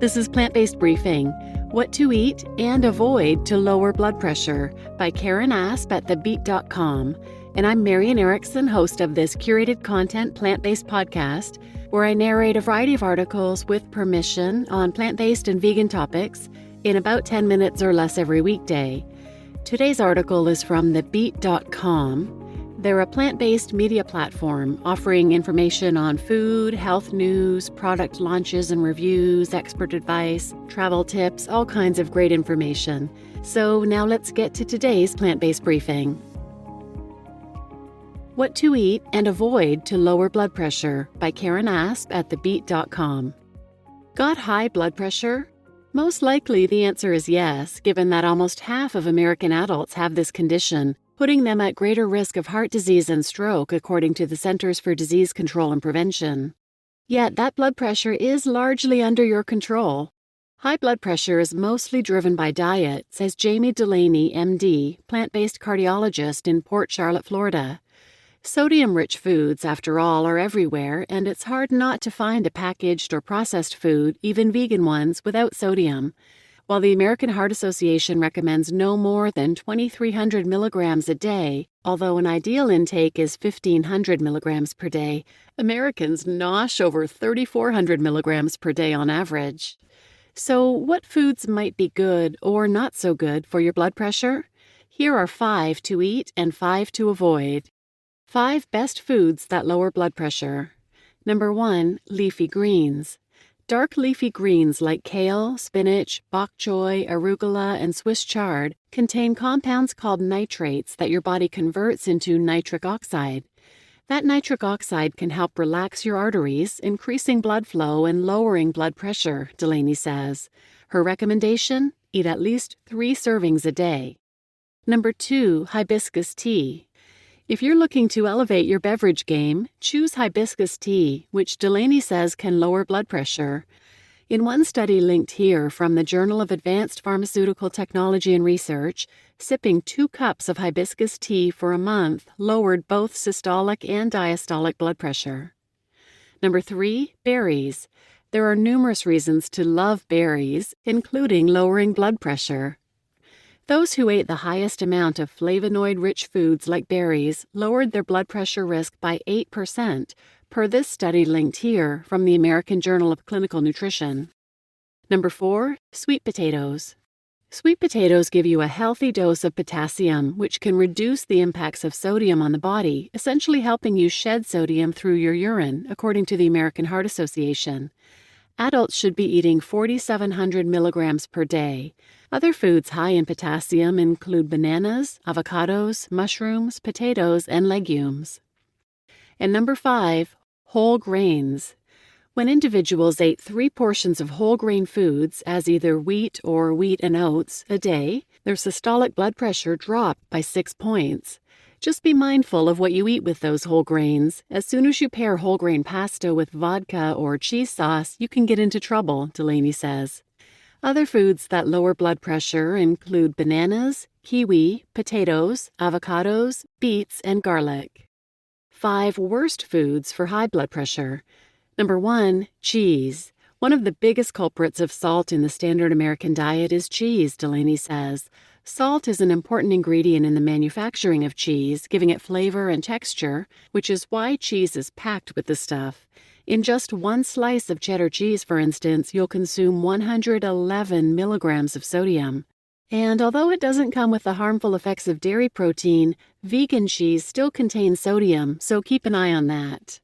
This is Plant-Based Briefing, What to Eat and Avoid to Lower Blood Pressure by Karen Asp at thebeet.com. And I'm Marian Erickson, host of this curated content plant-based podcast, where I narrate a variety of articles with permission on plant-based and vegan topics in about 10 minutes or less every weekday. Today's article is from thebeet.com. They're a plant-based media platform offering information on food, health news, product launches and reviews, expert advice, travel tips, all kinds of great information. So now let's get to today's plant-based briefing. What to Eat and Avoid to Lower Blood Pressure by Karen Asp at thebeet.com. Got high blood pressure? Most likely the answer is yes, given that almost half of American adults have this condition, putting them at greater risk of heart disease and stroke, according to the Centers for Disease Control and Prevention. Yet that blood pressure is largely under your control. High blood pressure is mostly driven by diet, says Jamie Delaney, MD, plant-based cardiologist in Port Charlotte, Florida. Sodium-rich foods, after all, are everywhere, and it's hard not to find a packaged or processed food, even vegan ones, without sodium. While the American Heart Association recommends no more than 2,300 milligrams a day, although an ideal intake is 1,500 milligrams per day, Americans nosh over 3,400 milligrams per day on average. So what foods might be good or not so good for your blood pressure? Here are 5 to eat and 5 to avoid. 5 best foods that lower blood pressure. Number 1, leafy greens. Dark leafy greens like kale, spinach, bok choy, arugula, and Swiss chard contain compounds called nitrates that your body converts into nitric oxide. That nitric oxide can help relax your arteries, increasing blood flow and lowering blood pressure, Delaney says. Her recommendation? Eat at least 3 servings a day. Number 2, hibiscus tea. If you're looking to elevate your beverage game, choose hibiscus tea, which Delaney says can lower blood pressure. In one study linked here from the Journal of Advanced Pharmaceutical Technology and Research, sipping 2 cups of hibiscus tea for a month lowered both systolic and diastolic blood pressure. Number 3, berries. There are numerous reasons to love berries, including lowering blood pressure. Those who ate the highest amount of flavonoid-rich foods like berries lowered their blood pressure risk by 8%, per this study linked here from the American Journal of Clinical Nutrition. Number 4, sweet potatoes. Sweet potatoes give you a healthy dose of potassium, which can reduce the impacts of sodium on the body, essentially helping you shed sodium through your urine, according to the American Heart Association. Adults should be eating 4,700 milligrams per day. Other foods high in potassium include bananas, avocados, mushrooms, potatoes, and legumes. And number 5, whole grains. When individuals ate 3 portions of whole grain foods, as either wheat or wheat and oats, a day, their systolic blood pressure dropped by 6 points. Just be mindful of what you eat with those whole grains. As soon as you pair whole grain pasta with vodka or cheese sauce, you can get into trouble, Delaney says. Other foods that lower blood pressure include bananas, kiwi, potatoes, avocados, beets, and garlic. 5 worst foods for high blood pressure. Number 1, cheese. One of the biggest culprits of salt in the standard American diet is cheese, Delaney says. Salt is an important ingredient in the manufacturing of cheese, giving it flavor and texture, which is why cheese is packed with the stuff. In just 1 slice of cheddar cheese, for instance, you'll consume 111 milligrams of sodium. And although it doesn't come with the harmful effects of dairy protein, vegan cheese still contains sodium, so keep an eye on that.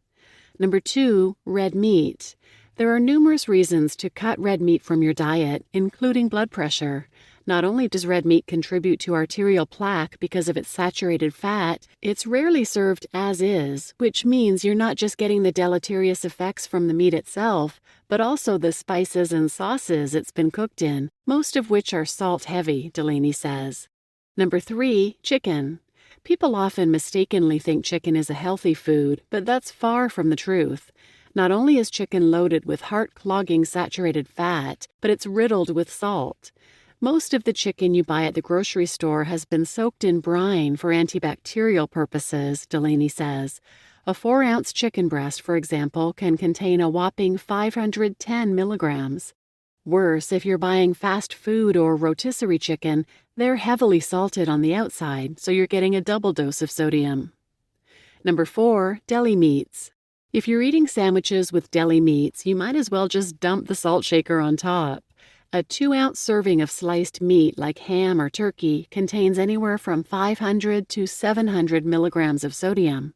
Number 2, red meat. There are numerous reasons to cut red meat from your diet, including blood pressure. Not only does red meat contribute to arterial plaque because of its saturated fat, it's rarely served as is, which means you're not just getting the deleterious effects from the meat itself, but also the spices and sauces it's been cooked in, most of which are salt-heavy, Delaney says. Number 3, chicken. People often mistakenly think chicken is a healthy food, but that's far from the truth. Not only is chicken loaded with heart-clogging saturated fat, but it's riddled with salt. Most of the chicken you buy at the grocery store has been soaked in brine for antibacterial purposes, Delaney says. A 4-ounce chicken breast, for example, can contain a whopping 510 milligrams. Worse, if you're buying fast food or rotisserie chicken, they're heavily salted on the outside, so you're getting a double dose of sodium. Number 4, deli meats. If you're eating sandwiches with deli meats, you might as well just dump the salt shaker on top. A 2-ounce serving of sliced meat like ham or turkey contains anywhere from 500 to 700 milligrams of sodium.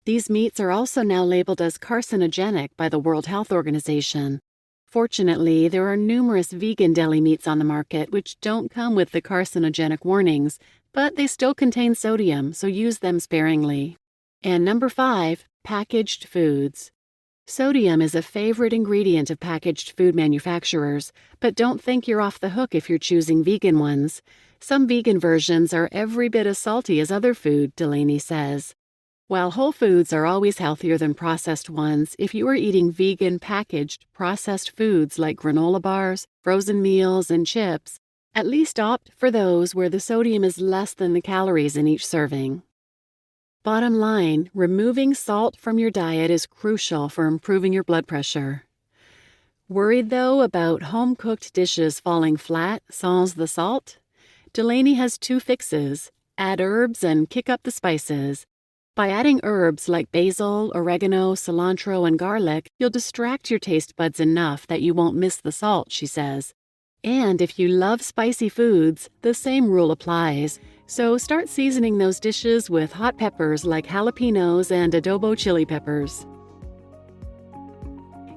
These meats are also now labeled as carcinogenic by the World Health Organization. Fortunately, there are numerous vegan deli meats on the market which don't come with the carcinogenic warnings, but they still contain sodium, so use them sparingly. And number 5, packaged foods. Sodium is a favorite ingredient of packaged food manufacturers, but don't think you're off the hook if you're choosing vegan ones. Some vegan versions are every bit as salty as other food, Delaney says. While whole foods are always healthier than processed ones, if you are eating vegan packaged processed foods like granola bars, frozen meals, and chips, at least opt for those where the sodium is less than the calories in each serving. Bottom line, removing salt from your diet is crucial for improving your blood pressure. Worried, though, about home-cooked dishes falling flat sans the salt? Delaney has 2 fixes. Add herbs and kick up the spices. By adding herbs like basil, oregano, cilantro, and garlic, you'll distract your taste buds enough that you won't miss the salt, she says. And if you love spicy foods, the same rule applies. So start seasoning those dishes with hot peppers like jalapenos and adobo chili peppers.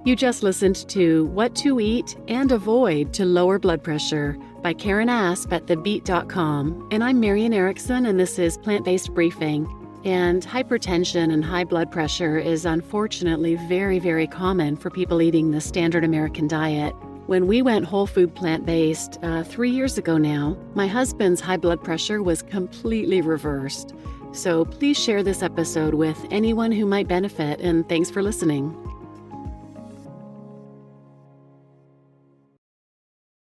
You just listened to What to Eat and Avoid to Lower Blood Pressure by Karen Asp at thebeet.com. And I'm Marian Erickson, and this is Plant-Based Briefing. And hypertension and high blood pressure is unfortunately very, very common for people eating the standard American diet. When we went whole food plant-based 3 years ago now, my husband's high blood pressure was completely reversed. So please share this episode with anyone who might benefit, and thanks for listening.